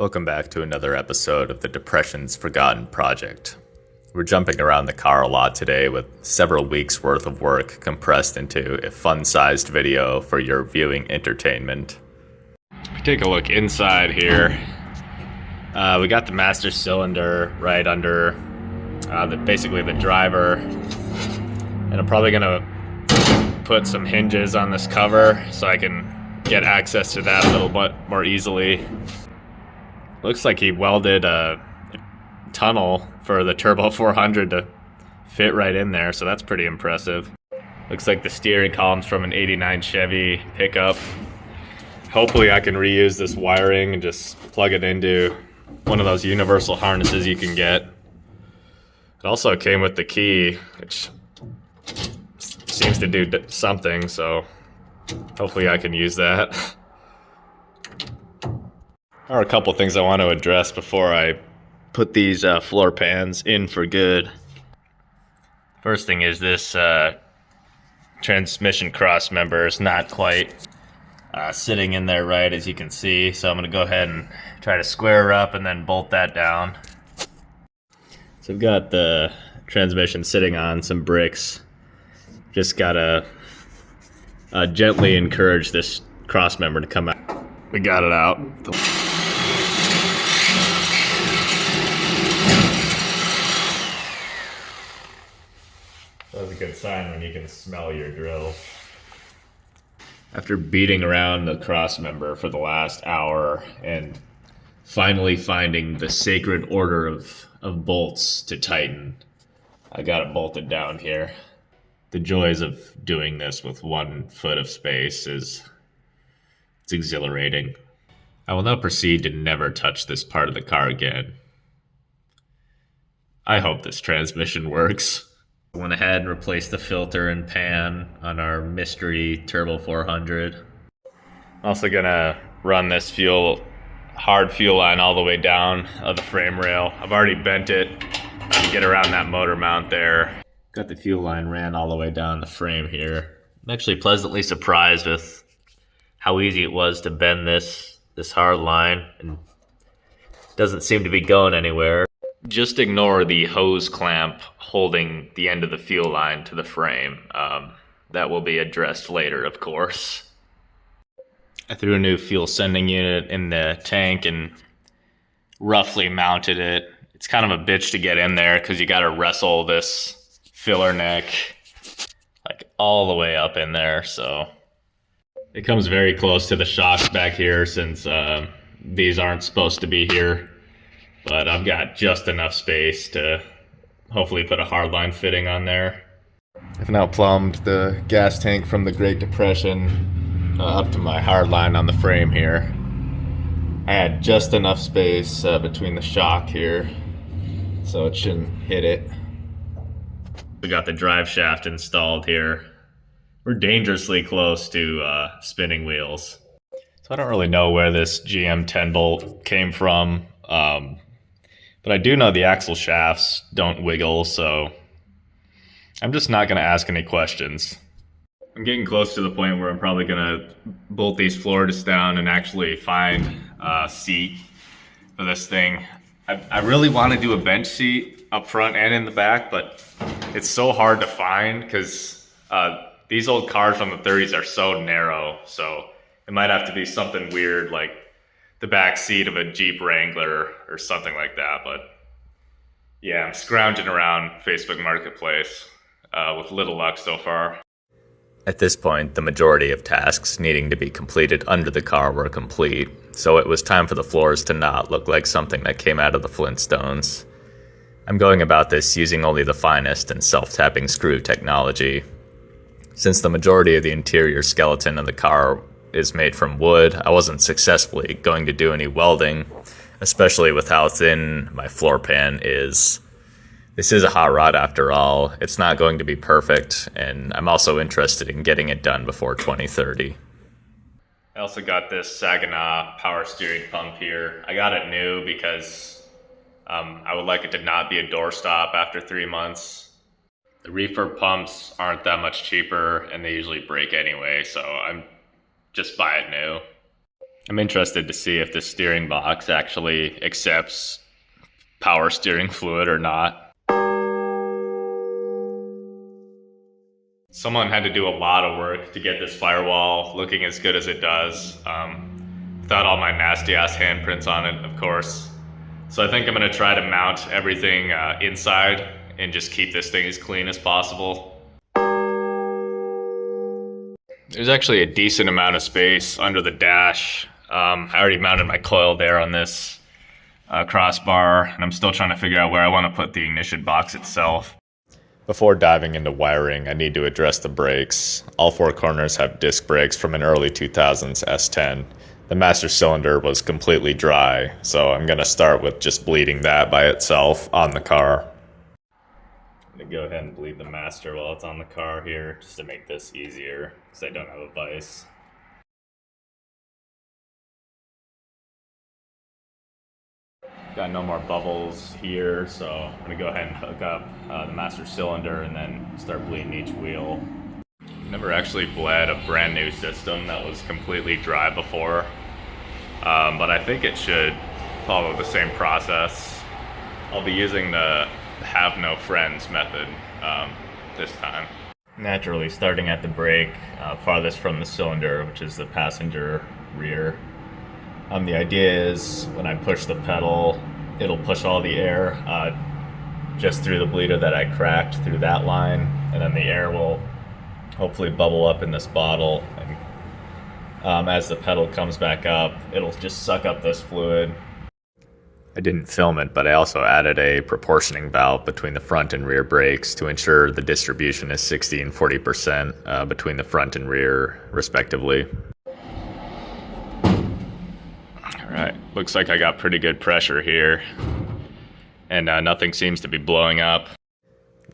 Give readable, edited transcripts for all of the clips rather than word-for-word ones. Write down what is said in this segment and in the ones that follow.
Welcome back to another episode of the Depression's Forgotten Project. We're jumping around the car a lot today with several weeks worth of work compressed into a fun-sized video for your viewing entertainment. If we take a look inside here, we got the master cylinder right under basically the driver, and I'm probably gonna put some hinges on this cover so I can get access to that a little bit more easily. Looks like he welded a tunnel for the Turbo 400 to fit right in there, so that's pretty impressive. Looks like the steering column's from an '89 Chevy pickup. Hopefully I can reuse this wiring and just plug it into one of those universal harnesses you can get. It also came with the key, which seems to do something, so hopefully I can use that. There are a couple things I want to address before I put these floor pans in for good. First thing is this transmission cross member is not quite sitting in there right, as you can see, so I'm going to go ahead and try to square her up and then bolt that down. So I've got the transmission sitting on some bricks. Just gotta gently encourage this cross member to come out. We got it out. That's a good sign when you can smell your drill. After beating around the cross member for the last hour and finally finding the sacred order of bolts to tighten, I got it bolted down here. The joys of doing this with 1 foot of space it's exhilarating. I will now proceed to never touch this part of the car again. I hope this transmission works. I went ahead and replaced the filter and pan on our mystery Turbo 400. I'm also gonna run this hard fuel line all the way down of the frame rail. I've already bent it to get around that motor mount there. Got the fuel line ran all the way down the frame here. I'm actually pleasantly surprised with how easy it was to bend this hard line, and it doesn't seem to be going anywhere. Just ignore the hose clamp holding the end of the fuel line to the frame. That will be addressed later, of course. I threw a new fuel sending unit in the tank and roughly mounted it. It's kind of a bitch to get in there because you got to wrestle this filler neck like all the way up in there, so it comes very close to the shocks back here since these aren't supposed to be here, but I've got just enough space to hopefully put a hardline fitting on there. I've now plumbed the gas tank from the Great Depression up to my hardline on the frame here. I had just enough space between the shock here, so it shouldn't hit it. We got the drive shaft installed here. We're dangerously close to spinning wheels. So I don't really know where this GM 10 bolt came from, but I do know the axle shafts don't wiggle, so I'm just not gonna ask any questions. I'm getting close to the point where I'm probably gonna bolt these floors down and actually find a seat for this thing. I really want to do a bench seat up front and in the back, but it's so hard to find because these old cars from the 30s are so narrow, so it might have to be something weird like the back seat of a Jeep Wrangler or something like that. But yeah, I'm scrounging around Facebook Marketplace with little luck so far. At this point, the majority of tasks needing to be completed under the car were complete, so it was time for the floors to not look like something that came out of the Flintstones. I'm going about this using only the finest and self-tapping screw technology. Since the majority of the interior skeleton of the car is made from wood, I wasn't successfully going to do any welding, especially with how thin my floor pan is. This is a hot rod after all. It's not going to be perfect, and I'm also interested in getting it done before 2030. I also got this Saginaw power steering pump here. I got it new because I would like it to not be a doorstop after 3 months. The refurb pumps aren't that much cheaper and they usually break anyway, so I'm just buy it new. I'm interested to see if the steering box actually accepts power steering fluid or not. Someone had to do a lot of work to get this firewall looking as good as it does, without all my nasty ass handprints on it, of course. So I think I'm gonna try to mount everything inside and just keep this thing as clean as possible. There's actually a decent amount of space under the dash. I already mounted my coil there on this crossbar, and I'm still trying to figure out where I want to put the ignition box itself. Before diving into wiring, I need to address the brakes. All four corners have disc brakes from an early 2000s S10. The master cylinder was completely dry, so I'm going to start with just bleeding that by itself on the car. I'm going to go ahead and bleed the master while it's on the car here, just to make this easier, because I don't have a vise. Got no more bubbles here, so I'm going to go ahead and hook up the master cylinder and then start bleeding each wheel. Never actually bled a brand new system that was completely dry before, but I think it should follow the same process. I'll be using the have no friends method this time. Naturally, starting at the brake farthest from the cylinder, which is the passenger rear. The idea is when I push the pedal, it'll push all the air just through the bleeder that I cracked through that line, and then the air will hopefully bubble up in this bottle. And as the pedal comes back up, it'll just suck up this fluid. I didn't film it, but I also added a proportioning valve between the front and rear brakes to ensure the distribution is 60 and 40% between the front and rear, respectively. Alright, looks like I got pretty good pressure here, and nothing seems to be blowing up.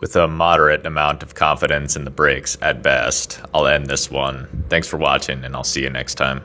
With a moderate amount of confidence in the brakes at best, I'll end this one. Thanks for watching, and I'll see you next time.